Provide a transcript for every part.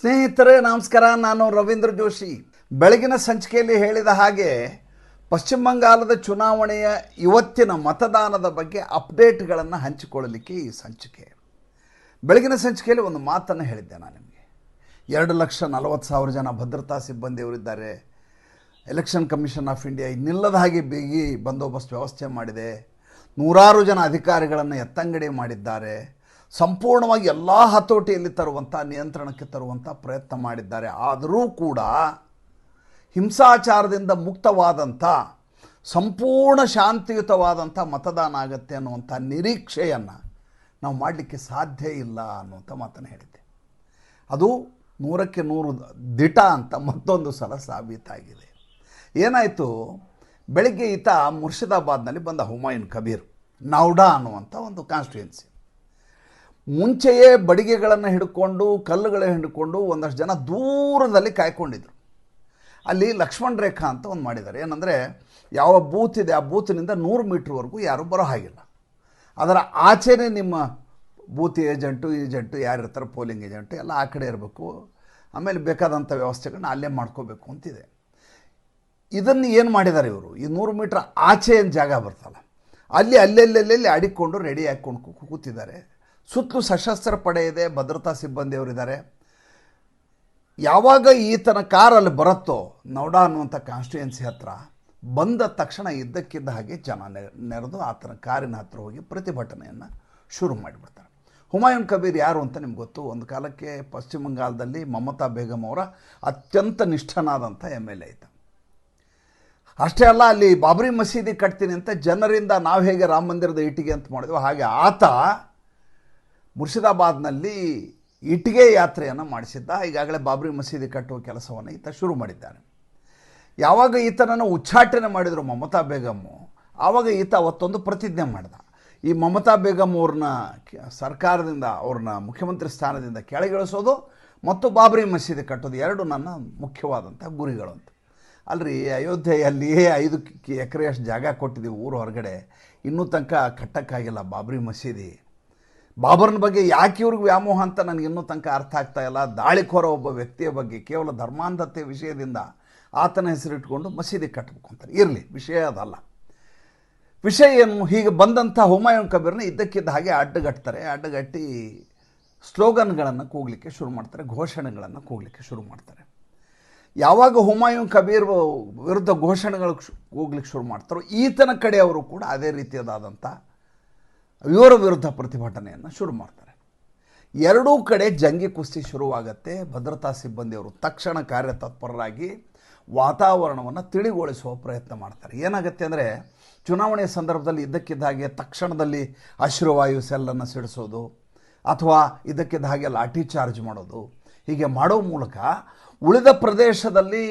ಸ್ನೇಹಿತರೆ ನಮಸ್ಕಾರ. ನಾನು ರವೀಂದ್ರ ಜೋಶಿ. ಬೆಳಗಿನ ಸಂಚಿಕೆಯಲ್ಲಿ ಹೇಳಿದ ಹಾಗೆ ಪಶ್ಚಿಮ ಬಂಗಾಳದ ಚುನಾವಣೆಯ ಇವತ್ತಿನ ಮತದಾನದ ಬಗ್ಗೆ ಅಪ್ಡೇಟ್ಗಳನ್ನು ಹಂಚಿಕೊಳ್ಳಲಿಕ್ಕೆ ಈ ಸಂಚಿಕೆ. ಬೆಳಗಿನ ಸಂಚಿಕೆಯಲ್ಲಿ ಒಂದು ಮಾತನ್ನು ಹೇಳಿದ್ದೆ ನಾನು ನಿಮಗೆ. 2,40,000 ಜನ ಭದ್ರತಾ ಸಿಬ್ಬಂದಿಯವರಿದ್ದಾರೆ. ಎಲೆಕ್ಷನ್ ಕಮಿಷನ್ ಆಫ್ ಇಂಡಿಯಾ ಇನ್ನಿಲ್ಲದ ಹಾಗೆ ಬಿಗಿ ಬಂದೋಬಸ್ತ್ ವ್ಯವಸ್ಥೆ ಮಾಡಿದೆ. 100 ಜನ ಅಧಿಕಾರಿಗಳನ್ನು ಎತ್ತಂಗಡಿ ಮಾಡಿದ್ದಾರೆ. ಸಂಪೂರ್ಣವಾಗಿ ಎಲ್ಲ ಹತೋಟಿಯಲ್ಲಿ ತರುವಂಥ, ನಿಯಂತ್ರಣಕ್ಕೆ ತರುವಂಥ ಪ್ರಯತ್ನ ಮಾಡಿದ್ದಾರೆ. ಆದರೂ ಕೂಡ ಹಿಂಸಾಚಾರದಿಂದ ಮುಕ್ತವಾದಂಥ, ಸಂಪೂರ್ಣ ಶಾಂತಿಯುತವಾದಂಥ ಮತದಾನ ಆಗುತ್ತೆ ಅನ್ನುವಂಥ ನಿರೀಕ್ಷೆಯನ್ನು ನಾವು ಮಾಡಲಿಕ್ಕೆ ಸಾಧ್ಯ ಇಲ್ಲ ಅನ್ನುವಂಥ ಮಾತನ್ನು ಹೇಳಿದ್ದೆ. ಅದು 100ಕ್ಕೆ 100 ದಿಟ ಅಂತ ಮತ್ತೊಂದು ಸಲ ಸಾಬೀತಾಗಿದೆ. ಏನಾಯಿತು, ಬೆಳಗ್ಗೆ ಈತ ಮುರ್ಷಿದಾಬಾದ್ನಲ್ಲಿ ಬಂದ. ಹುಮಾಯೂನ್ ಕಬೀರ್, ನೌಡಾ ಅನ್ನುವಂಥ ಒಂದು ಕಾನ್ಸ್ಟಿಟ್ಯೂನ್ಸಿ. ಮುಂಚೆಯೇ ಬಡಿಗೆಗಳನ್ನು ಹಿಡ್ಕೊಂಡು, ಕಲ್ಲುಗಳನ್ನು ಹಿಡ್ಕೊಂಡು ಒಂದಷ್ಟು ಜನ ದೂರದಲ್ಲಿ ಕಾಯ್ಕೊಂಡಿದ್ರು. ಅಲ್ಲಿ ಲಕ್ಷ್ಮಣ ರೇಖಾ ಅಂತ ಒಂದು ಮಾಡಿದ್ದಾರೆ. ಏನಂದರೆ, ಯಾವ ಬೂತ್ ಇದೆ ಆ ಬೂತಿನಿಂದ 100 ಮೀಟ್ರ್ವರೆಗೂ ಯಾರೂ ಬರೋ ಹಾಗಿಲ್ಲ. ಅದರ ಆಚೆನೇ ನಿಮ್ಮ ಬೂತ್ ಏಜೆಂಟು ಯಾರಿರ್ತಾರೆ, ಪೋಲಿಂಗ್ ಏಜೆಂಟು ಎಲ್ಲ ಆ ಕಡೆ ಇರಬೇಕು. ಆಮೇಲೆ ಬೇಕಾದಂಥ ವ್ಯವಸ್ಥೆಗಳನ್ನ ಅಲ್ಲೇ ಮಾಡ್ಕೋಬೇಕು ಅಂತಿದೆ. ಇದನ್ನು ಏನು ಮಾಡಿದ್ದಾರೆ ಇವರು, ಈ 100 ಮೀಟ್ರ್ ಆಚೆ ಏನು ಜಾಗ ಬರ್ತಲ್ಲ, ಅಲ್ಲೆಲ್ಲಿ ಅಡಿಕೊಂಡು ರೆಡಿ ಹಾಕ್ಕೊಂಡು ಕೂತಿದ್ದಾರೆ. ಸುತ್ತಲೂ ಸಶಸ್ತ್ರ ಪಡೆ ಇದೆ, ಭದ್ರತಾ ಸಿಬ್ಬಂದಿಯವರಿದ್ದಾರೆ. ಯಾವಾಗ ಈತನ ಕಾರಲ್ಲಿ ಬರುತ್ತೋ ನೌಡಾ ಅನ್ನುವಂಥ ಕಾನ್ಸ್ಟಿಟ್ಯೂನ್ಸಿ ಹತ್ರ, ಬಂದ ತಕ್ಷಣ ಇದ್ದಕ್ಕಿದ್ದ ಹಾಗೆ ಜನ ನೆರೆದು ಆತನ ಕಾರಿನ ಹತ್ರ ಹೋಗಿ ಪ್ರತಿಭಟನೆಯನ್ನು ಶುರು ಮಾಡಿಬಿಡ್ತಾರೆ. ಹುಮಾಯೂನ್ ಕಬೀರ್ ಯಾರು ಅಂತ ನಿಮ್ಗೆ ಗೊತ್ತು. ಒಂದು ಕಾಲಕ್ಕೆ ಪಶ್ಚಿಮ ಬಂಗಾಳದಲ್ಲಿ ಮಮತಾ ಬೇಗಮ್ ಅವರ ಅತ್ಯಂತ ನಿಷ್ಠನಾದಂಥ MLA ಆಯಿತು. ಅಷ್ಟೇ ಅಲ್ಲ, ಅಲ್ಲಿ ಬಾಬರಿ ಮಸೀದಿ ಕಟ್ತೀನಿ ಅಂತ ಜನರಿಂದ ನಾವು ಹೇಗೆ ರಾಮ ಮಂದಿರದ ಇಟ್ಟಿಗೆ ಅಂತ ಮಾಡಿದ್ವಿ, ಹಾಗೆ ಆತ ಮುರ್ಷಿದಾಬಾದ್ನಲ್ಲಿ ಇಟ್ಟಿಗೆ ಯಾತ್ರೆಯನ್ನು ಮಾಡಿಸಿದ್ದ. ಈಗಾಗಲೇ ಬಾಬರಿ ಮಸೀದಿ ಕಟ್ಟುವ ಕೆಲಸವನ್ನು ಈತ ಶುರು ಮಾಡಿದ್ದಾನೆ. ಯಾವಾಗ ಈತನನ್ನು ಉಚ್ಚಾಟನೆ ಮಾಡಿದರು ಮಮತಾ ಬೇಗಮ್ಮು, ಆವಾಗ ಈತ ಅವತ್ತೊಂದು ಪ್ರತಿಜ್ಞೆ ಮಾಡಿದ. ಈ ಮಮತಾ ಬೇಗಮ್ ಅವ್ರನ್ನ ಸರ್ಕಾರದಿಂದ, ಅವ್ರನ್ನ ಮುಖ್ಯಮಂತ್ರಿ ಸ್ಥಾನದಿಂದ ಕೆಳಗಿಳಿಸೋದು ಮತ್ತು ಬಾಬರಿ ಮಸೀದಿ ಕಟ್ಟೋದು ಎರಡು ನನ್ನ ಮುಖ್ಯವಾದಂಥ ಗುರಿಗಳು ಅಂತ. ಅಲ್ರಿ, ಅಯೋಧ್ಯೆಯಲ್ಲಿ 5 ಎಕರೆಯಷ್ಟು ಜಾಗ ಕೊಟ್ಟಿದ್ದೀವಿ ಊರು ಹೊರಗಡೆ, ಇನ್ನೂ ತನಕ ಕಟ್ಟಕ್ಕಾಗಿಲ್ಲ ಬಾಬರಿ ಮಸೀದಿ. ಬಾಬರ್ನ ಬಗ್ಗೆ ಯಾಕೆ ಇವ್ರಿಗೆ ವ್ಯಾಮೋಹ ಅಂತ ನನಗೆ ಇನ್ನೂ ತನಕ ಅರ್ಥ ಆಗ್ತಾ ಇಲ್ಲ. ದಾಳಿಕೋರ ಒಬ್ಬ ವ್ಯಕ್ತಿಯ ಬಗ್ಗೆ ಕೇವಲ ಧರ್ಮಾಂಧತೆ ವಿಷಯದಿಂದ ಆತನ ಹೆಸರಿಟ್ಕೊಂಡು ಮಸೀದಿ ಕಟ್ಟಬೇಕು ಅಂತಾರೆ. ಇರಲಿ, ವಿಷಯ ಅದಲ್ಲ. ವಿಷಯ ಏನು, ಹೀಗೆ ಬಂದಂಥ ಹುಮಾಯೂನ್ ಕಬೀರ್ನ ಇದ್ದಕ್ಕಿದ್ದ ಹಾಗೆ ಅಡ್ಡಗಟ್ಟಿ ಸ್ಲೋಗನ್ಗಳನ್ನು ಕೂಗಲಿಕ್ಕೆ ಶುರು ಮಾಡ್ತಾರೆ, ಘೋಷಣೆಗಳನ್ನು ಕೂಗಲಿಕ್ಕೆ ಶುರು ಮಾಡ್ತಾರೆ. ಯಾವಾಗ ಹುಮಾಯೂನ್ ಕಬೀರ್ ವಿರುದ್ಧ ಘೋಷಣೆಗಳು ಕೂಗ್ಲಿಕ್ಕೆ ಶುರು ಮಾಡ್ತಾರೋ, ಈತನ ಕಡೆಯವರು ಕೂಡ ಅದೇ ರೀತಿಯಾದಂಥ ಇವರ ವಿರುದ್ಧ ಪ್ರತಿಭಟನೆಯನ್ನು ಶುರು ಮಾಡ್ತಾರೆ. ಎರಡೂ ಕಡೆ ಜಂಗಿ ಕುಸ್ತಿ ಶುರುವಾಗತ್ತೆ. ಭದ್ರತಾ ಸಿಬ್ಬಂದಿಯವರು ತಕ್ಷಣ ಕಾರ್ಯತತ್ಪರರಾಗಿ ವಾತಾವರಣವನ್ನು ತಿಳಿಗೊಳಿಸುವ ಪ್ರಯತ್ನ ಮಾಡ್ತಾರೆ. ಏನಾಗುತ್ತೆ ಅಂದರೆ, ಚುನಾವಣೆಯ ಸಂದರ್ಭದಲ್ಲಿ ಇದ್ದಕ್ಕಿದ್ದ ಹಾಗೆ ತಕ್ಷಣದಲ್ಲಿ ಅಶ್ರುವಾಯು ಸೆಲ್ಲನ್ನು ಸಿಡಿಸೋದು, ಅಥವಾ ಇದ್ದಕ್ಕಿದ್ದ ಹಾಗೆ ಲಾಠಿ ಚಾರ್ಜ್ ಮಾಡೋದು, ಹೀಗೆ ಮಾಡೋ ಮೂಲಕ ಉಳಿದ ಪ್ರದೇಶದಲ್ಲಿ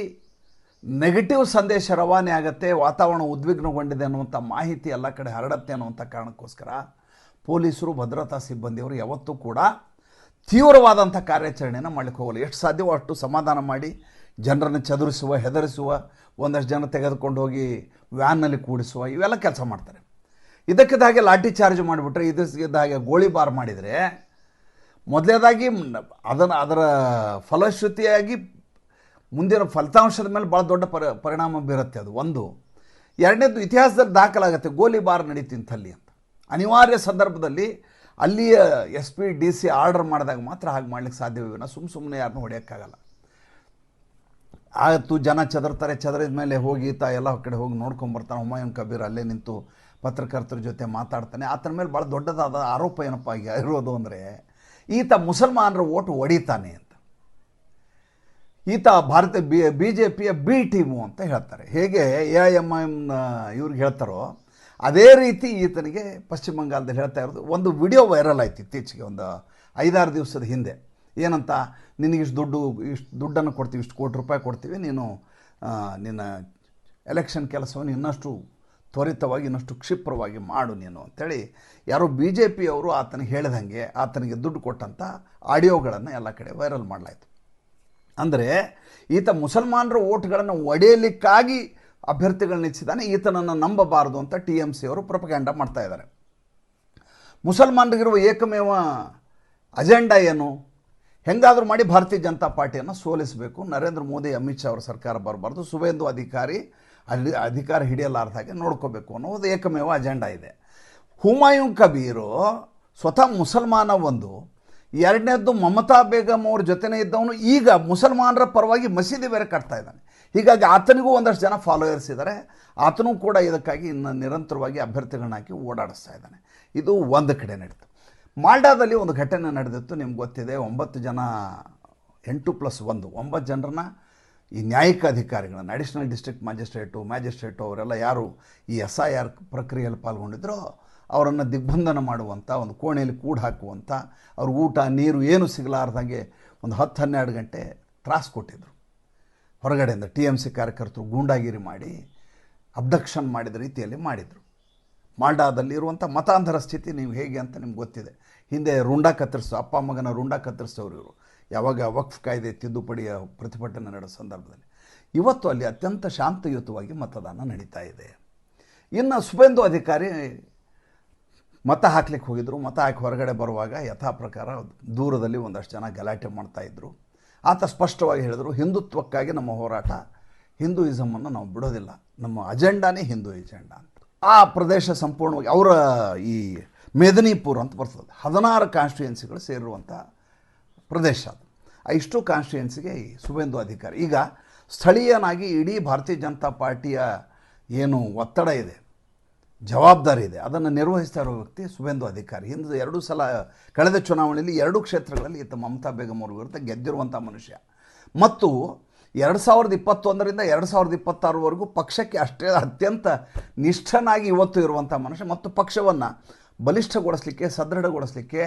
ನೆಗೆಟಿವ್ ಸಂದೇಶ ರವಾನೆ ಆಗುತ್ತೆ. ವಾತಾವರಣ ಉದ್ವಿಗ್ನಗೊಂಡಿದೆ ಅನ್ನುವಂಥ ಮಾಹಿತಿ ಎಲ್ಲ ಕಡೆ ಹರಡತ್ತೆ ಅನ್ನುವಂಥ ಕಾರಣಕ್ಕೋಸ್ಕರ ಪೊಲೀಸರು, ಭದ್ರತಾ ಸಿಬ್ಬಂದಿಯವರು ಯಾವತ್ತೂ ಕೂಡ ತೀವ್ರವಾದಂಥ ಕಾರ್ಯಾಚರಣೆಯನ್ನು ಮಾಡಲಿಕ್ಕೆ ಹೋಗಲ್ಲ. ಎಷ್ಟು ಸಾಧ್ಯವೋ ಅಷ್ಟು ಸಮಾಧಾನ ಮಾಡಿ ಜನರನ್ನು ಚದುರಿಸುವ, ಹೆದರಿಸುವ, ಒಂದಷ್ಟು ಜನ ತೆಗೆದುಕೊಂಡು ಹೋಗಿ ವ್ಯಾನ್ನಲ್ಲಿ ಕೂಡಿಸುವ, ಇವೆಲ್ಲ ಕೆಲಸ ಮಾಡ್ತಾರೆ. ಇದಕ್ಕಿದ್ದ ಹಾಗೆ ಲಾಠಿ ಚಾರ್ಜ್ ಮಾಡಿಬಿಟ್ರೆ, ಇದಕ್ಕಿದ್ದ ಹಾಗೆ ಗೋಳಿಬಾರ್ ಮಾಡಿದರೆ, ಮೊದಲನೇದಾಗಿ ಅದರ ಫಲಶ್ರುತಿಯಾಗಿ ಮುಂದಿನ ಫಲಿತಾಂಶದ ಮೇಲೆ ಭಾಳ ದೊಡ್ಡ ಪರಿಣಾಮ ಬೀರುತ್ತೆ. ಅದು ಒಂದು. ಎರಡನೇದು, ಇತಿಹಾಸದಲ್ಲಿ ದಾಖಲಾಗುತ್ತೆ ಗೋಲಿಬಾರ್ ನಡೀತಿಂತಲ್ಲಿ ಅಂತ. ಅನಿವಾರ್ಯ ಸಂದರ್ಭದಲ್ಲಿ ಅಲ್ಲಿಯ SP DC ಆರ್ಡರ್ ಮಾಡಿದಾಗ ಮಾತ್ರ ಹಾಗೆ ಮಾಡ್ಲಿಕ್ಕೆ ಸಾಧ್ಯವಿಲ್ಲ. ಸುಮ್ಮನೆ ಯಾರನ್ನೂ ಹೊಡೆಯೋಕ್ಕಾಗಲ್ಲ. ಆಯಿತು, ಜನ ಚದರಿದ ಮೇಲೆ ಹೋಗಿ ಈತ ಎಲ್ಲ ಕಡೆ ಹೋಗಿ ನೋಡ್ಕೊಂಬರ್ತಾನೆ. ಹುಮಾಯೂನ್ ಕಬೀರ್ ಅಲ್ಲೇ ನಿಂತು ಪತ್ರಕರ್ತರ ಜೊತೆ ಮಾತಾಡ್ತಾನೆ. ಆತನ ಮೇಲೆ ಭಾಳ ದೊಡ್ಡದಾದ ಆರೋಪ ಏನಪ್ಪ ಇರೋದು ಅಂದರೆ, ಈತ ಮುಸಲ್ಮಾನರ ಓಟು ಹೊಡಿತಾನೆ ಅಂತ. ಈತ ಭಾರತೀಯ BJPಯ B ಟೀಮು ಅಂತ ಹೇಳ್ತಾರೆ. ಹೇಗೆ AIMIM ಇವ್ರಿಗೆ ಹೇಳ್ತಾರೋ ಅದೇ ರೀತಿ ಈತನಿಗೆ ಪಶ್ಚಿಮ ಬಂಗಾಳದಲ್ಲಿ ಹೇಳ್ತಾ ಇರೋದು. ಒಂದು ವಿಡಿಯೋ ವೈರಲ್ ಆಯ್ತು ಇತ್ತೀಚೆಗೆ, ಒಂದು 5-6 ದಿವಸದ ಹಿಂದೆ. ಏನಂತ, ನಿನಗಿಷ್ಟು ದುಡ್ಡನ್ನು ಕೊಡ್ತೀವಿ, ಇಷ್ಟು ಕೋಟಿ ರೂಪಾಯಿ ಕೊಡ್ತೀವಿ, ನೀನು ನಿನ್ನ ಎಲೆಕ್ಷನ್ ಕೆಲಸವನ್ನು ಇನ್ನಷ್ಟು ತ್ವರಿತವಾಗಿ, ಇನ್ನಷ್ಟು ಕ್ಷಿಪ್ರವಾಗಿ ಮಾಡು ನೀನು ಅಂತೇಳಿ ಯಾರೋ BJPಯವರು ಆತನಿಗೆ ಹೇಳಿದಂಗೆ ಆತನಿಗೆ ದುಡ್ಡು ಕೊಟ್ಟಂಥ ಆಡಿಯೋಗಳನ್ನು ಎಲ್ಲ ಕಡೆ ವೈರಲ್ ಮಾಡಲಾಯಿತು. ಅಂದರೆ ಈತ ಮುಸಲ್ಮಾನರ ಓಟ್ಗಳನ್ನು ಒಡೆಯಲಿಕ್ಕಾಗಿ ಅಭ್ಯರ್ಥಿಗಳನ್ನ ಇಚ್ಛಿದ್ದಾನೆ, ಈತನನ್ನು ನಂಬಬಾರದು ಅಂತ TMC ಅವರು ಪ್ರೊಪಗ್ಯಾಂಡ ಮಾಡ್ತಾ ಇದ್ದಾರೆ. ಮುಸಲ್ಮಾನರಿಗಿರುವ ಏಕಮೇವ ಅಜೆಂಡಾ ಏನು, ಹೆಂಗಾದರೂ ಮಾಡಿ ಭಾರತೀಯ ಜನತಾ ಪಾರ್ಟಿಯನ್ನು ಸೋಲಿಸಬೇಕು, ನರೇಂದ್ರ ಮೋದಿ ಅಮಿತ್ ಶಾ ಅವರ ಸರ್ಕಾರ ಬರಬಾರ್ದು, ಸುವೇಂದು ಅಧಿಕಾರಿ ಅಲ್ಲಿ ಅಧಿಕಾರ ಹಿಡಿಯಲಾರ್ದಾಗೆ ನೋಡ್ಕೋಬೇಕು ಅನ್ನೋದು ಏಕಮೇವ ಅಜೆಂಡಾ ಇದೆ. ಹುಮಾಯೂನ್ ಕಬೀರು ಸ್ವತಃ ಮುಸಲ್ಮಾನ ಒಂದು, ಎರಡನೇದ್ದು ಮಮತಾ ಬೇಗಮ್ ಅವ್ರ ಜೊತೆನೇ ಇದ್ದವನು ಈಗ ಮುಸಲ್ಮಾನರ ಪರವಾಗಿ ಮಸೀದಿ ಬೇರೆ ಕಟ್ತಾ ಇದ್ದಾನೆ. ಹೀಗಾಗಿ ಆತನಿಗೂ ಒಂದಷ್ಟು ಜನ ಫಾಲೋಯರ್ಸ್ ಇದ್ದಾರೆ. ಆತನೂ ಕೂಡ ಇದಕ್ಕಾಗಿ ಇನ್ನು ನಿರಂತರವಾಗಿ ಅಭ್ಯರ್ಥಿಗಳನ್ನ ಹಾಕಿ ಓಡಾಡಿಸ್ತಾ ಇದ್ದಾನೆ. ಇದು ಒಂದು ಕಡೆ ನಡೀತು. ಮಾಲ್ಡಾದಲ್ಲಿ ಒಂದು ಘಟನೆ ನಡೆದಿತ್ತು, ನಿಮ್ಗೆ ಗೊತ್ತಿದೆ. 9 ಜನ 8+1 9 ಜನರನ್ನ ಈ ನ್ಯಾಯಿಕ ಅಧಿಕಾರಿಗಳನ್ನು, ಅಡಿಷನಲ್ ಡಿಸ್ಟ್ರಿಕ್ಟ್ ಮ್ಯಾಜಿಸ್ಟ್ರೇಟು ಅವರೆಲ್ಲ ಯಾರು ಈ SIR ಪ್ರಕ್ರಿಯೆಯಲ್ಲಿ ಪಾಲ್ಗೊಂಡಿದ್ರೋ ಅವರನ್ನು ದಿಗ್ಬಂಧನ ಮಾಡುವಂಥ, ಒಂದು ಕೋಣೆಯಲ್ಲಿ ಕೂಡು ಹಾಕುವಂಥ, ಅವ್ರ ಊಟ ನೀರು ಏನು ಸಿಗಲಾರ್ದಂಗೆ ಒಂದು 10-12 ಗಂಟೆ ತ್ರಾಸು ಕೊಟ್ಟಿದ್ದರು. ಹೊರಗಡೆಯಿಂದ TMC ಕಾರ್ಯಕರ್ತರು ಗೂಂಡಾಗಿರಿ ಮಾಡಿ ಅಬ್ಡಕ್ಷನ್ ಮಾಡಿದ ರೀತಿಯಲ್ಲಿ ಮಾಡಿದರು. ಮಾಲ್ಡಾದಲ್ಲಿ ಇರುವಂಥ ಮತಾಂಧರ ಸ್ಥಿತಿ ನೀವು ಹೇಗೆ ಅಂತ ನಿಮ್ಗೆ ಗೊತ್ತಿದೆ. ಹಿಂದೆ ಅಪ್ಪ ಮಗನ ರುಂಡ ಕತ್ತರಿಸೋರು ಇವರು, ಯಾವಾಗ ವಕ್ಫ್ ಕಾಯ್ದೆ ತಿದ್ದುಪಡಿಯ ಪ್ರತಿಭಟನೆ ನಡೆದ ಸಂದರ್ಭದಲ್ಲಿ. ಇವತ್ತು ಅಲ್ಲಿ ಅತ್ಯಂತ ಶಾಂತಯುತವಾಗಿ ಮತದಾನ ನಡೀತಾ ಇದೆ. ಇನ್ನು ಸುವೇಂದು ಅಧಿಕಾರಿ ಮತ ಹಾಕ್ಲಿಕ್ಕೆ ಹೋಗಿದ್ದರು. ಮತ ಹಾಕಿ ಹೊರಗಡೆ ಬರುವಾಗ ಯಥಾ ಪ್ರಕಾರ ದೂರದಲ್ಲಿ ಒಂದಷ್ಟು ಜನ ಗಲಾಟೆ ಮಾಡ್ತಾಯಿದ್ರು. ಆತ ಸ್ಪಷ್ಟವಾಗಿ ಹೇಳಿದರು, ಹಿಂದುತ್ವಕ್ಕಾಗಿ ನಮ್ಮ ಹೋರಾಟ, ಹಿಂದೂಯಿಸಮನ್ನು ನಾವು ಬಿಡೋದಿಲ್ಲ, ನಮ್ಮ ಅಜೆಂಡಾನೇ ಹಿಂದೂ ಎಜೆಂಡಾ ಅಂತ. ಆ ಪ್ರದೇಶ ಸಂಪೂರ್ಣವಾಗಿ ಅವರ ಈ ಮೇದಿನಿಪುರ್ ಅಂತ ಬರ್ತದೆ, 16 ಕಾನ್ಸ್ಟಿಟ್ಯೂಯೆನ್ಸಿಗಳು ಸೇರಿರುವಂಥ ಪ್ರದೇಶ ಅದು. ಆ ಇಷ್ಟು ಕಾನ್ಸ್ಟಿಟ್ಯೂಯೆನ್ಸಿಗೆ ಈ ಸುವೇಂದು ಅಧಿಕಾರಿ ಈಗ ಸ್ಥಳೀಯನಾಗಿ ಇಡೀ ಭಾರತೀಯ ಜನತಾ ಪಾರ್ಟಿಯ ಏನು ಒತ್ತಡ ಇದೆ, ಜವಾಬ್ದಾರಿ ಇದೆ, ಅದನ್ನು ನಿರ್ವಹಿಸ್ತಾ ಇರೋ ವ್ಯಕ್ತಿ ಸುವೇಂದು ಅಧಿಕಾರಿ. ಹಿಂದೆ 2 ಸಲ ಕಳೆದ ಚುನಾವಣೆಯಲ್ಲಿ 2 ಕ್ಷೇತ್ರಗಳಲ್ಲಿ ಈತ ಮಮತಾ ಬೇಗಮ್ ಅವ್ರ ವಿರುದ್ಧ ಗೆದ್ದಿರುವಂಥ ಮನುಷ್ಯ. ಮತ್ತು 2021ರಿಂದ 2026ವರೆಗೂ ಪಕ್ಷಕ್ಕೆ ಅಷ್ಟೇ ಅತ್ಯಂತ ನಿಷ್ಠನಾಗಿ ಇವತ್ತು ಇರುವಂಥ ಮನುಷ್ಯ ಮತ್ತು ಪಕ್ಷವನ್ನು ಬಲಿಷ್ಠಗೊಳಿಸಲಿಕ್ಕೆ, ಸದೃಢಗೊಳಿಸಲಿಕ್ಕೆ,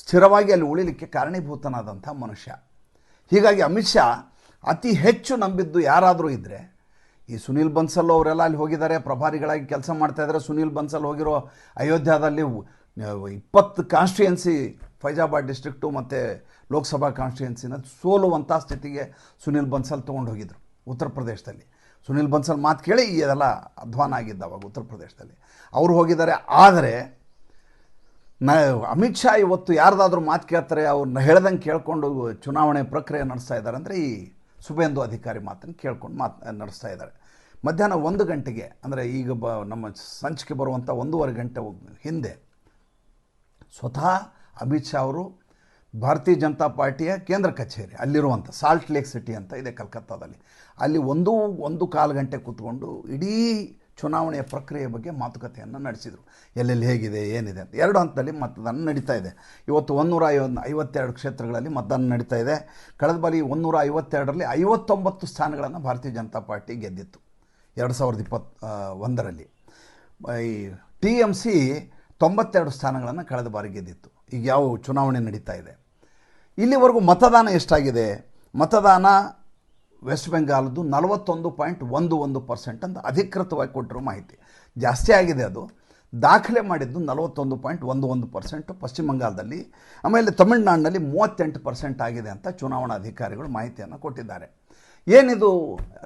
ಸ್ಥಿರವಾಗಿ ಅಲ್ಲಿ ಉಳಿಲಿಕ್ಕೆ ಕಾರಣೀಭೂತನಾದಂಥ ಮನುಷ್ಯ. ಹೀಗಾಗಿ ಅಮಿತ್ ಶಾ ಅತಿ ಹೆಚ್ಚು ನಂಬಿದ್ದು ಯಾರಾದರೂ ಇದ್ದರೆ ಈ ಸುನೀಲ್ ಬನ್ಸಲ್ ಅವರೆಲ್ಲ ಅಲ್ಲಿ ಹೋಗಿದ್ದಾರೆ, ಪ್ರಭಾರಿಗಳಾಗಿ ಕೆಲಸ ಮಾಡ್ತಾಯಿದ್ದಾರೆ. ಸುನೀಲ್ ಬನ್ಸಲ್ ಹೋಗಿರೋ ಅಯೋಧ್ಯದಲ್ಲಿ 20 ಕಾನ್ಸ್ಟಿಟ್ಯೂಯೆನ್ಸಿ ಫೈಜಾಬಾದ್ ಡಿಸ್ಟ್ರಿಕ್ಟು ಮತ್ತು ಲೋಕಸಭಾ ಕಾನ್ಸ್ಟಿಟ್ಯೂಯೆನ್ಸಿನ ಸೋಲುವಂಥ ಸ್ಥಿತಿಗೆ ಸುನೀಲ್ ಬನ್ಸಲ್ ತೊಗೊಂಡು ಹೋಗಿದ್ರು ಉತ್ತರ ಪ್ರದೇಶದಲ್ಲಿ. ಸುನೀಲ್ ಬನ್ಸಲ್ ಮಾತು ಕೇಳಿ ಇದೆಲ್ಲ ಅಧ್ವಾನ ಆಗಿದ್ದ ಅವಾಗ ಉತ್ತರ ಪ್ರದೇಶದಲ್ಲಿ ಅವರು ಹೋಗಿದ್ದಾರೆ. ಆದರೆ ಅಮಿತ್ ಶಾ ಇವತ್ತು ಯಾರ್ದಾದ್ರೂ ಮಾತು ಕೇಳ್ತಾರೆ, ಅವ್ರನ್ನ ಹೇಳ್ದಂಗೆ ಕೇಳ್ಕೊಂಡು ಚುನಾವಣೆ ಪ್ರಕ್ರಿಯೆ ನಡೆಸ್ತಾ ಇದ್ದಾರೆ ಅಂದರೆ ಈ ಸುವೇಂದು ಅಧಿಕಾರಿ ಮಾತನ್ನು ಕೇಳ್ಕೊಂಡು ನಡೆಸ್ತಾ ಇದ್ದಾರೆ. ಮಧ್ಯಾಹ್ನ 1 ಗಂಟೆಗೆ ಅಂದರೆ ಈಗ ನಮ್ಮ ಸಂಚಿಕೆ ಬರುವಂಥ 1:15 ಗಂಟೆ ಹಿಂದೆ ಸ್ವತಃ ಅಮಿತ್ ಶಾ ಅವರು ಭಾರತೀಯ ಜನತಾ ಪಾರ್ಟಿಯ ಕೇಂದ್ರ ಕಚೇರಿ ಅಲ್ಲಿರುವಂಥ ಸಾಲ್ಟ್ ಲೇಕ್ ಸಿಟಿ ಅಂತ ಇದೆ ಕಲ್ಕತ್ತಾದಲ್ಲಿ, ಅಲ್ಲಿ 1-1.25 ಗಂಟೆ ಕೂತ್ಕೊಂಡು ಇಡೀ ಚುನಾವಣೆಯ ಪ್ರಕ್ರಿಯೆ ಬಗ್ಗೆ ಮಾತುಕತೆಯನ್ನು ನಡೆಸಿದರು. ಎಲ್ಲೆಲ್ಲಿ ಹೇಗಿದೆ ಏನಿದೆ ಅಂತ 2 ಹಂತದಲ್ಲಿ ಮತದಾನ ನಡೀತಾ ಇದೆ. ಇವತ್ತು 152 ಕ್ಷೇತ್ರಗಳಲ್ಲಿ ಮತದಾನ ನಡೀತಾ ಇದೆ. ಕಳೆದ ಬಾರಿ 152ರಲ್ಲಿ 59 ಸ್ಥಾನಗಳನ್ನು ಭಾರತೀಯ ಜನತಾ ಪಾರ್ಟಿ ಗೆದ್ದಿತ್ತು 2021ರಲ್ಲಿ. ಈ TMC 92 ಸ್ಥಾನಗಳನ್ನು ಕಳೆದ ಬಾರಿ ಗೆದ್ದಿತ್ತು. ಈಗ ಯಾವ ಚುನಾವಣೆ ನಡೀತಾ ಇದೆ. ಇಲ್ಲಿವರೆಗೂ ಮತದಾನ ಎಷ್ಟಾಗಿದೆ? ಮತದಾನ ವೆಸ್ಟ್ ಬೆಂಗಾಲದ್ದು 41.11% ಅಂತ ಅಧಿಕೃತವಾಗಿ ಕೊಟ್ಟಿರೋ ಮಾಹಿತಿ. ಜಾಸ್ತಿ ಆಗಿದೆ, ಅದು ದಾಖಲೆ ಮಾಡಿದ್ದು 41.11% ಪಶ್ಚಿಮ ಬಂಗಾಳದಲ್ಲಿ. ಆಮೇಲೆ ತಮಿಳುನಾಡಿನಲ್ಲಿ 38% ಆಗಿದೆ ಅಂತ ಚುನಾವಣಾ ಅಧಿಕಾರಿಗಳು ಮಾಹಿತಿಯನ್ನು ಕೊಟ್ಟಿದ್ದಾರೆ. ಏನಿದು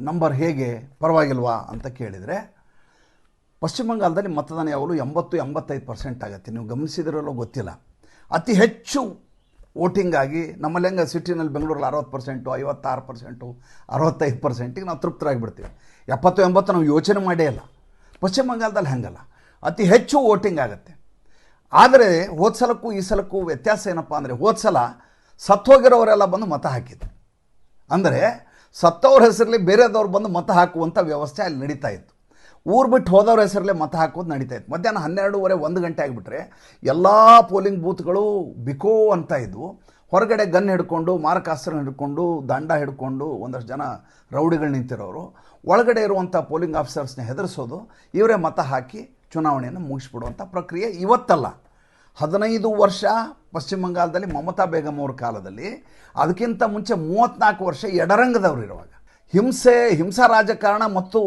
ನಂಬರ್ ಹೇಗೆ ಪರವಾಗಿಲ್ವಾ ಅಂತ ಕೇಳಿದರೆ, ಪಶ್ಚಿಮ ಬಂಗಾಳದಲ್ಲಿ ಮತದಾನ ಯಾವಾಗಲೂ 80-85% ಆಗುತ್ತೆ. ನೀವು ಗಮನಿಸಿದಿರಲ್ಲೋ ಗೊತ್ತಿಲ್ಲ. ಅತಿ ಹೆಚ್ಚು ವೋಟಿಂಗ್ ಆಗಿ ನಮ್ಮಲ್ಲಿ ಹೆಂಗೆ ಸಿಟಿನಲ್ಲಿ ಬೆಂಗಳೂರಲ್ಲಿ 60%, 56%, 65%ಗೆ ನಾವು ತೃಪ್ತರಾಗಿಬಿಡ್ತೀವಿ. 70-80 ನಾವು ಯೋಚನೆ ಮಾಡೇ ಇಲ್ಲ. ಪಶ್ಚಿಮ ಬಂಗಾಳದಲ್ಲಿ ಹಾಗಲ್ಲ, ಅತಿ ಹೆಚ್ಚು ವೋಟಿಂಗ್ ಆಗುತ್ತೆ. ಆದರೆ ಹೋದ ಸಲಕ್ಕೂ ಈ ಸಲಕ್ಕೂ ವ್ಯತ್ಯಾಸ ಏನಪ್ಪ ಅಂದರೆ, ಹೋದ ಸಲ ಸತ್ತೋಗಿರೋರೆಲ್ಲ ಬಂದು ಮತ ಹಾಕಿದ್ರು. ಅಂದರೆ ಸತ್ತವ್ರ ಹೆಸರಲ್ಲಿ ಬೇರೆದವ್ರು ಬಂದು ಮತ ಹಾಕುವಂಥ ವ್ಯವಸ್ಥೆ ಅಲ್ಲಿ ನಡೀತಾ ಇತ್ತು. ಊರು ಬಿಟ್ಟು ಹೋದವ್ರ ಹೆಸರಲ್ಲೇ ಮತ ಹಾಕೋದು ನಡೀತಾ ಇತ್ತು. ಮಧ್ಯಾಹ್ನ 12:30 1 ಗಂಟೆ ಆಗಿಬಿಟ್ರೆ ಎಲ್ಲ ಪೋಲಿಂಗ್ ಬೂತ್ಗಳು ಬಿಕೋ ಅಂತ ಇದ್ವು. ಹೊರಗಡೆ ಗನ್ ಹಿಡ್ಕೊಂಡು, ಮಾರಕಾಸ್ತ್ರ ಹಿಡ್ಕೊಂಡು, ದಂಡ ಹಿಡ್ಕೊಂಡು ಒಂದಷ್ಟು ಜನ ರೌಡಿಗಳು ನಿಂತಿರೋರು ಒಳಗಡೆ ಇರುವಂಥ ಪೋಲಿಂಗ್ ಆಫೀಸರ್ಸ್ನ ಹೆದರಿಸೋದು, ಇವರೇ ಮತ ಹಾಕಿ ಚುನಾವಣೆಯನ್ನು ಮುಗಿಸ್ಬಿಡುವಂಥ ಪ್ರಕ್ರಿಯೆ ಇವತ್ತಲ್ಲ. 15 ವರ್ಷ ಪಶ್ಚಿಮ ಬಂಗಾಳದಲ್ಲಿ ಮಮತಾ ಬೇಗಮ್ ಅವ್ರ ಕಾಲದಲ್ಲಿ, ಅದಕ್ಕಿಂತ ಮುಂಚೆ 34 ವರ್ಷ ಎಡರಂಗದವ್ರು ಇರುವಾಗ ಹಿಂಸಾ ರಾಜಕಾರಣ ಮತ್ತು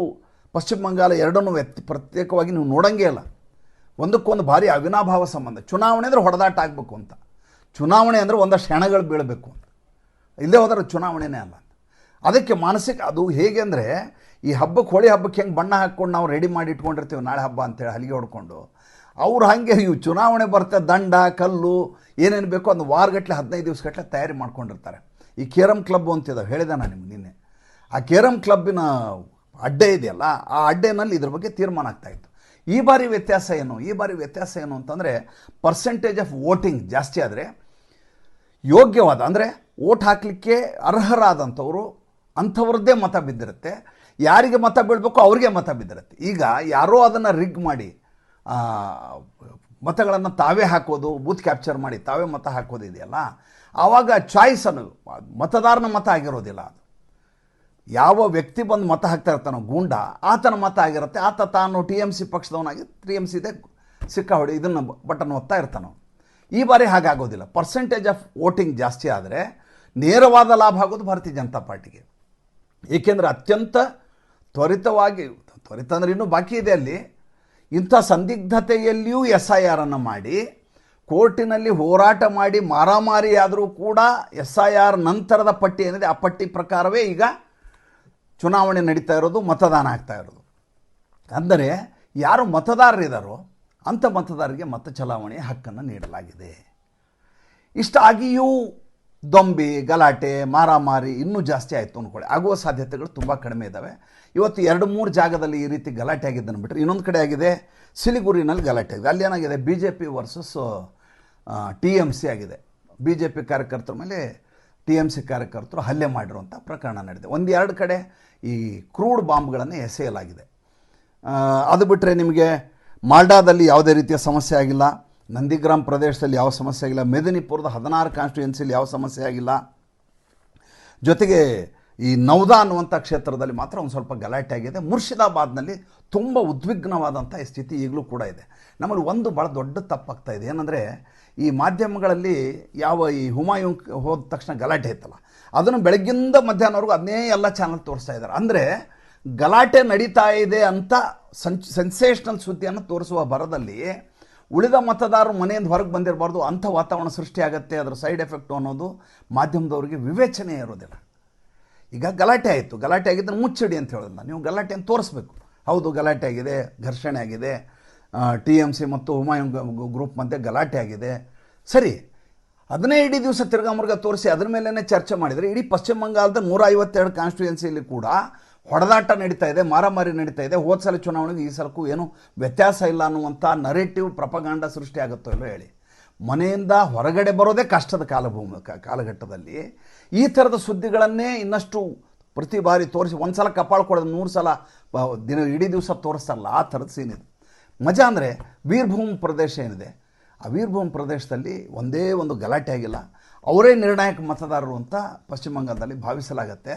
ಪಶ್ಚಿಮ ಬಂಗಾಳ ಎರಡನ್ನೂ ಪ್ರತ್ಯೇಕವಾಗಿ ನೀವು ನೋಡಂಗೇ ಇಲ್ಲ. ಒಂದಕ್ಕೊಂದು ಭಾರಿ ಅವಿನಾಭಾವ ಸಂಬಂಧ. ಚುನಾವಣೆ ಅಂದರೆ ಹೊಡೆದಾಟ ಆಗಬೇಕು ಅಂತ, ಚುನಾವಣೆ ಅಂದರೆ ಒಂದಷ್ಟು ಹೆಣಗಳು ಬೀಳಬೇಕು ಅಂತ. ಇಲ್ಲೇ ಹೋದರೆ ಚುನಾವಣೆನೇ ಅಲ್ಲ ಅಂತ. ಅದಕ್ಕೆ ಮಾನಸಿಕ ಅದು ಹೇಗೆ ಅಂದರೆ, ಈ ಹಬ್ಬಕ್ಕೆ ಹೋಳಿ ಹಬ್ಬಕ್ಕೆ ಹೆಂಗೆ ಬಣ್ಣ ಹಾಕ್ಕೊಂಡು ನಾವು ರೆಡಿ ಮಾಡಿ ಇಟ್ಕೊಂಡಿರ್ತೀವಿ ನಾಳೆ ಹಬ್ಬ ಅಂತೇಳಿ ಹಲಿಗೆ ಹೊಡ್ಕೊಂಡು, ಅವ್ರು ಹಾಗೆ ಇವು ಚುನಾವಣೆ ಬರ್ತಾ ದಂಡ ಕಲ್ಲು ಏನೇನು ಬೇಕೋ ಒಂದು ವಾರಗಟ್ಟಲೆ 15 ದಿವಸಗಟ್ಟಲೆ ತಯಾರಿ ಮಾಡ್ಕೊಂಡಿರ್ತಾರೆ. ಈ ಕೇರಮ್ ಕ್ಲಬ್ ಅಂತಿದ್ದಾವೆ, ಹೇಳಿದೆ ನಾನು ನಿಮ್ಗೆ ನಿನ್ನೆ. ಆ ಕೇರಮ್ ಕ್ಲಬ್ಬಿನ ಅಡ್ಡೆ ಇದೆಯಲ್ಲ, ಆ ಅಡ್ಡೆನಲ್ಲಿ ಇದ್ರ ಬಗ್ಗೆ ತೀರ್ಮಾನ ಆಗ್ತಾಯಿತ್ತು. ಈ ಬಾರಿ ವ್ಯತ್ಯಾಸ ಏನು ಅಂತಂದರೆ, ಪರ್ಸೆಂಟೇಜ್ ಆಫ್ ವೋಟಿಂಗ್ ಜಾಸ್ತಿ ಆದರೆ ಯೋಗ್ಯವಾದ ಅಂದರೆ ವೋಟ್ ಹಾಕಲಿಕ್ಕೆ ಅರ್ಹರಾದಂಥವರು ಅಂಥವ್ರದ್ದೇ ಮತ ಬಿದ್ದಿರುತ್ತೆ. ಯಾರಿಗೆ ಮತ ಬೀಳಬೇಕು ಅವ್ರಿಗೆ ಮತ ಬಿದ್ದಿರುತ್ತೆ. ಈಗ ಯಾರೋ ಅದನ್ನು ರಿಗ್ ಮಾಡಿ ಮತಗಳನ್ನು ತಾವೇ ಹಾಕೋದು, ಬೂತ್ ಕ್ಯಾಪ್ಚರ್ ಮಾಡಿ ತಾವೇ ಮತ ಹಾಕೋದಿದೆಯಲ್ಲ, ಆವಾಗ ಚಾಯ್ಸ್ ಅನ್ನೋದು ಮತದಾರನ ಮತ ಆಗಿರೋದಿಲ್ಲ. ಅದು ಯಾವ ವ್ಯಕ್ತಿ ಬಂದು ಮತ ಹಾಕ್ತಾ ಇರ್ತಾನೋ ಗೂಂಡ, ಆತನ ಮತ ಆಗಿರುತ್ತೆ. ಆತ ತಾನು TMC ಪಕ್ಷದವನಾಗಿ 3MC ಇದೆ ಸಿಕ್ಕ ಹೊಡಿ ಇದನ್ನು ಬಟನ್ ಒತ್ತಾ ಇರ್ತಾನೋ. ಈ ಬಾರಿ ಹಾಗಾಗೋದಿಲ್ಲ. ಪರ್ಸೆಂಟೇಜ್ ಆಫ್ ವೋಟಿಂಗ್ ಜಾಸ್ತಿ ಆದರೆ ನೇರವಾದ ಲಾಭ ಆಗೋದು ಭಾರತೀಯ ಜನತಾ ಪಾರ್ಟಿಗೆ. ಏಕೆಂದರೆ ಅತ್ಯಂತ ತ್ವರಿತ ಅಂದರೆ ಇನ್ನೂ ಬಾಕಿ ಇದೆ ಅಲ್ಲಿ. ಇಂಥ ಸಂದಿಗ್ಧತೆಯಲ್ಲಿಯೂ SIR ಅನ್ನು ಮಾಡಿ ಕೋರ್ಟಿನಲ್ಲಿ ಹೋರಾಟ ಮಾಡಿ ಮಾರಾಮಾರಿ ಆದರೂ ಕೂಡ SIR ನಂತರದ ಪಟ್ಟಿ ಏನಿದೆ ಆ ಪಟ್ಟಿ ಪ್ರಕಾರವೇ ಈಗ ಚುನಾವಣೆ ನಡೀತಾ ಇರೋದು, ಮತದಾನ ಆಗ್ತಾ ಇರೋದು. ಅಂದರೆ ಯಾರು ಮತದಾರರಿದ್ದಾರೋ ಅಂಥ ಮತದಾರರಿಗೆ ಮತ ಚಲಾವಣೆಯ ಹಕ್ಕನ್ನು ನೀಡಲಾಗಿದೆ. ಇಷ್ಟಾಗಿಯೂ ದೊಂಬಿ ಗಲಾಟೆ ಮಾರಾಮಾರಿ ಇನ್ನೂ ಜಾಸ್ತಿ ಆಯಿತು ಅಂದ್ಕೊಳ್ಳಿ. ಆಗುವ ಸಾಧ್ಯತೆಗಳು ತುಂಬ ಕಡಿಮೆ ಇದ್ದಾವೆ. ಇವತ್ತು 2-3 ಜಾಗದಲ್ಲಿ ಈ ರೀತಿ ಗಲಾಟೆ ಆಗಿದ್ದನ್ನು ಬಿಟ್ಟರೆ ಇನ್ನೊಂದು ಕಡೆ ಆಗಿದೆ, ಸಿಲಿಗುರಿನಲ್ಲಿ ಗಲಾಟೆ ಆಗಿದೆ. ಅಲ್ಲಿ ಏನಾಗಿದೆ, BJP ವರ್ಸಸ್ TMC ಆಗಿದೆ. BJP ಕಾರ್ಯಕರ್ತರ ಮೇಲೆ TMC ಕಾರ್ಯಕರ್ತರು ಹಲ್ಲೆ ಮಾಡಿರುವಂಥ ಪ್ರಕರಣ ನಡೆದಿದೆ. 1-2 ಕಡೆ ಈ ಕ್ರೂಡ್ ಬಾಂಬ್ಗಳನ್ನು ಎಸೆಯಲಾಗಿದೆ. ಅದು ಬಿಟ್ಟರೆ ನಿಮಗೆ ಮಾಲ್ಡಾದಲ್ಲಿ ಯಾವುದೇ ರೀತಿಯ ಸಮಸ್ಯೆ ಆಗಿಲ್ಲ, ನಂದಿಗ್ರಾಮ್ ಪ್ರದೇಶದಲ್ಲಿ ಯಾವ ಸಮಸ್ಯೆ ಆಗಿಲ್ಲ, ಮೆದಿನಿಪುರದ 16 ಕಾನ್ಸ್ಟಿಟ್ಯೂಯೆನ್ಸಿಯಲ್ಲಿ ಯಾವ ಸಮಸ್ಯೆ ಆಗಿಲ್ಲ. ಜೊತೆಗೆ ಈ ನೌದಾ ಅನ್ನುವಂಥ ಕ್ಷೇತ್ರದಲ್ಲಿ ಮಾತ್ರ ಒಂದು ಸ್ವಲ್ಪ ಗಲಾಟೆ ಆಗಿದೆ. ಮುರ್ಷಿದಾಬಾದ್ನಲ್ಲಿ ತುಂಬ ಉದ್ವಿಗ್ನವಾದಂಥ ಸ್ಥಿತಿ ಈಗಲೂ ಕೂಡ ಇದೆ. ನಮ್ಮಲ್ಲಿ ಒಂದು ಭಾಳ ದೊಡ್ಡ ತಪ್ಪಾಗ್ತಾ ಇದೆ. ಏನಂದರೆ ಈ ಮಾಧ್ಯಮಗಳಲ್ಲಿ ಈ ಹುಮಾಯೂನ್ ಹೋದ ತಕ್ಷಣ ಗಲಾಟೆ ಇತ್ತಲ್ಲ, ಅದನ್ನು ಬೆಳಗ್ಗಿಂದ ಮಧ್ಯಾಹ್ನವರೆಗೂ ಅದನ್ನೇ ಎಲ್ಲ ಚಾನಲ್ ತೋರಿಸ್ತಾ ಇದ್ದಾರೆ. ಅಂದರೆ ಗಲಾಟೆ ನಡೀತಾ ಇದೆ ಅಂತ ಸೆನ್ಸೇಷನಲ್ ಸುದ್ದಿಯನ್ನು ತೋರಿಸುವ ಭರದಲ್ಲಿ ಉಳಿದ ಮತದಾರರು ಮನೆಯಿಂದ ಹೊರಗೆ ಬಂದಿರಬಾರ್ದು, ಅಂಥ ವಾತಾವರಣ ಸೃಷ್ಟಿಯಾಗತ್ತೆ, ಅದರ ಸೈಡ್ ಎಫೆಕ್ಟು ಅನ್ನೋದು ಮಾಧ್ಯಮದವರಿಗೆ ವಿವೇಚನೆ ಇರೋದಿಲ್ಲ. ಈಗ ಗಲಾಟೆ ಆಯಿತು, ಗಲಾಟೆ ಆಗಿದ್ದರೆ ಮುಚ್ಚಡಿ ಅಂತ ಹೇಳೋದಿಲ್ಲ, ನೀವು ಗಲಾಟೆಯನ್ನು ತೋರಿಸ್ಬೇಕು. ಹೌದು ಗಲಾಟೆ ಆಗಿದೆ, ಘರ್ಷಣೆ ಆಗಿದೆ, TMC ಮತ್ತು ಹುಮಾಯೂನ್ ಗ್ರೂಪ್ ಮಧ್ಯೆ ಗಲಾಟೆ ಆಗಿದೆ, ಸರಿ. ಅದನ್ನೇ ಇಡೀ ದಿವಸ ತಿರ್ಗಾಮುರ್ಗ ತೋರಿಸಿ ಅದ್ರ ಮೇಲೇ ಚರ್ಚೆ ಮಾಡಿದರೆ ಇಡೀ ಪಶ್ಚಿಮ ಬಂಗಾಳದ 152 ಕಾನ್ಸ್ಟಿಟ್ಯೂಯೆನ್ಸಿಯಲ್ಲಿ ಕೂಡ ಹೊಡೆದಾಟ ನಡೀತಾ ಇದೆ, ಮಾರಾಮಾರಿ ನಡೀತಾ ಇದೆ. ಹೋದ ಸಲ ಚುನಾವಣೆಗೆ ಈ ಸಲಕ್ಕೂ ಏನು ವ್ಯತ್ಯಾಸ ಇಲ್ಲ ಅನ್ನುವಂಥ ನರೇಟಿವ್ ಪ್ರಪಗಾಂಡ ಸೃಷ್ಟಿ ಆಗುತ್ತೋ ಇಲ್ಲೋ ಹೇಳಿ. ಮನೆಯಿಂದ ಹೊರಗಡೆ ಬರೋದೇ ಕಷ್ಟದ ಕಾಲಘಟ್ಟದಲ್ಲಿ ಈ ಥರದ ಸುದ್ದಿಗಳನ್ನೇ ಇನ್ನಷ್ಟು ಪ್ರತಿ ಬಾರಿ ತೋರಿಸಿ ಒಂದು ಸಲ ಕಪಾಳು ಕೊಡೋದು 100 ಸಲ ಇಡೀ ದಿವಸ ತೋರಿಸ್ತಾರಲ್ಲ, ಆ ಥರದ ಸೀನ್ ಇದು. ಮಜಾ ಅಂದರೆ ವೀರ್ಭೂಮ್ ಪ್ರದೇಶ ಏನಿದೆ, ಆ ವೀರ್ಭೂಮ್ ಪ್ರದೇಶದಲ್ಲಿ ಒಂದೇ ಒಂದು ಗಲಾಟೆ ಆಗಿಲ್ಲ. ಅವರೇ ನಿರ್ಣಾಯಕ ಮತದಾರರು ಅಂತ ಪಶ್ಚಿಮ ಬಂಗಾಳದಲ್ಲಿ ಭಾವಿಸಲಾಗತ್ತೆ.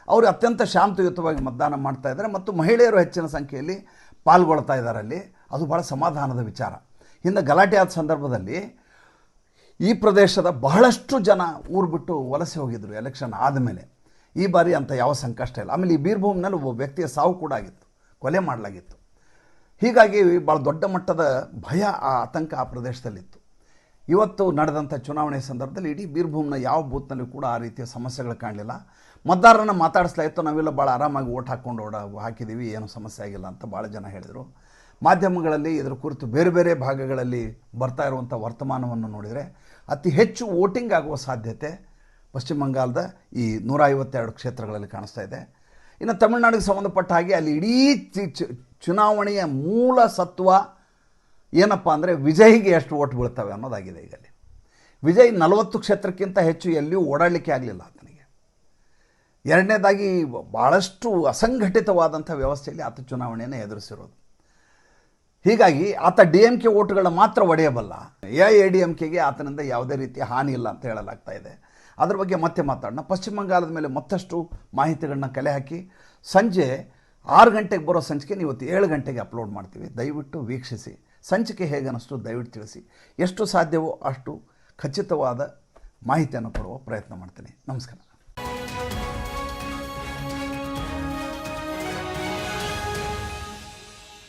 ಅವರು ಅತ್ಯಂತ ಶಾಂತಿಯುತವಾಗಿ ಮತದಾನ ಮಾಡ್ತಾ ಇದ್ದಾರೆ ಮತ್ತು ಮಹಿಳೆಯರು ಹೆಚ್ಚಿನ ಸಂಖ್ಯೆಯಲ್ಲಿ ಪಾಲ್ಗೊಳ್ತಾ ಇದ್ದಾರೆ ಅಲ್ಲಿ. ಅದು ಭಾಳ ಸಮಾಧಾನದ ವಿಚಾರ. ಹಿಂದೆ ಗಲಾಟೆ ಆದ ಸಂದರ್ಭದಲ್ಲಿ ಈ ಪ್ರದೇಶದ ಬಹಳಷ್ಟು ಜನ ಊರು ಬಿಟ್ಟು ವಲಸೆ ಹೋಗಿದ್ದರು ಎಲೆಕ್ಷನ್ ಆದಮೇಲೆ. ಈ ಬಾರಿ ಅಂತ ಯಾವ ಸಂಕಷ್ಟ ಇಲ್ಲ. ಆಮೇಲೆ ಈ ಬೀರ್ಭೂಮ್ನಲ್ಲಿ ಒಬ್ಬ ವ್ಯಕ್ತಿಯ ಸಾವು ಕೂಡ ಆಗಿತ್ತು, ಕೊಲೆ ಮಾಡಲಾಗಿತ್ತು. ಹೀಗಾಗಿ ಭಾಳ ದೊಡ್ಡ ಮಟ್ಟದ ಭಯ, ಆತಂಕ ಆ ಪ್ರದೇಶದಲ್ಲಿತ್ತು. ಇವತ್ತು ನಡೆದಂಥ ಚುನಾವಣೆ ಸಂದರ್ಭದಲ್ಲಿ ಇಡೀ ಬೀರ್ಭೂಮ್ನ ಯಾವ ಬೂತ್ನಲ್ಲಿ ಕೂಡ ಆ ರೀತಿಯ ಸಮಸ್ಯೆಗಳು ಕಾಣಲಿಲ್ಲ. ಮತದಾರರನ್ನು ಮಾತಾಡಿಸ್ಲಾಯಿತು, ನಾವೆಲ್ಲ ಭಾಳ ಆರಾಮಾಗಿ ಓಟ್ ಹಾಕಿದ್ದೀವಿ, ಏನೂ ಸಮಸ್ಯೆ ಆಗಿಲ್ಲ ಅಂತ ಭಾಳ ಜನ ಹೇಳಿದರು. ಮಾಧ್ಯಮಗಳಲ್ಲಿ ಇದರ ಕುರಿತು ಬೇರೆ ಬೇರೆ ಭಾಗಗಳಲ್ಲಿ ಬರ್ತಾ ಇರುವಂಥ ವರ್ತಮಾನವನ್ನು ನೋಡಿದರೆ ಅತಿ ಹೆಚ್ಚು ವೋಟಿಂಗ್ ಆಗುವ ಸಾಧ್ಯತೆ ಪಶ್ಚಿಮ ಬಂಗಾಳದ ಈ 152 ಕ್ಷೇತ್ರಗಳಲ್ಲಿ ಕಾಣಿಸ್ತಾ ಇದೆ. ಇನ್ನು ತಮಿಳುನಾಡಿಗೆ ಸಂಬಂಧಪಟ್ಟ ಹಾಗೆ ಅಲ್ಲಿ ಇಡೀ ಚುನಾವಣೆಯ ಮೂಲ ಸತ್ವ ಏನಪ್ಪ ಅಂದರೆ ವಿಜಯ್ಗೆ ಎಷ್ಟು ಓಟ್ ಬೀಳ್ತವೆ ಅನ್ನೋದಾಗಿದೆ. ಈಗ ಅಲ್ಲಿ ವಿಜಯ್ 40 ಕ್ಷೇತ್ರಕ್ಕಿಂತ ಹೆಚ್ಚು ಎಲ್ಲಿಯೂ ಓಡಾಡಲಿಕ್ಕೆ ಆಗಲಿಲ್ಲ ಆತನಿಗೆ. ಎರಡನೇದಾಗಿ ಭಾಳಷ್ಟು ಅಸಂಘಟಿತವಾದಂಥ ವ್ಯವಸ್ಥೆಯಲ್ಲಿ ಆತ ಚುನಾವಣೆಯನ್ನು ಎದುರಿಸಿರೋದು. ಹೀಗಾಗಿ ಆತ DMK ಓಟ್ಗಳನ್ನ ಮಾತ್ರ ಒಡೆಯಬಲ್ಲ. AIADMKಗೆ ಆತನಿಂದ ಯಾವುದೇ ರೀತಿಯ ಹಾನಿ ಇಲ್ಲ ಅಂತ ಹೇಳಲಾಗ್ತಾ ಇದೆ. ಅದ್ರ ಬಗ್ಗೆ ಮತ್ತೆ ಮಾತಾಡೋಣ. ಪಶ್ಚಿಮ ಬಂಗಾಳದ ಮೇಲೆ ಮತ್ತಷ್ಟು ಮಾಹಿತಿಗಳನ್ನ ಕಲೆ ಹಾಕಿ ಸಂಜೆ 6 ಗಂಟೆಗೆ ಬರೋ ಸಂಚಿಕೆ ಇವತ್ತು 7 ಗಂಟೆಗೆ ಅಪ್ಲೋಡ್ ಮಾಡ್ತೀವಿ. ದಯವಿಟ್ಟು ವೀಕ್ಷಿಸಿ. ಸಂಚಿಕೆ ಹೇಗೆ ಅನ್ನಿಸ್ತು ದಯವಿಟ್ಟು ತಿಳಿಸಿ. ಎಷ್ಟು ಸಾಧ್ಯವೋ ಅಷ್ಟು ಖಚಿತವಾದ ಮಾಹಿತಿಯನ್ನು ಕೊಡುವ ಪ್ರಯತ್ನ ಮಾಡ್ತೀನಿ. ನಮಸ್ಕಾರ.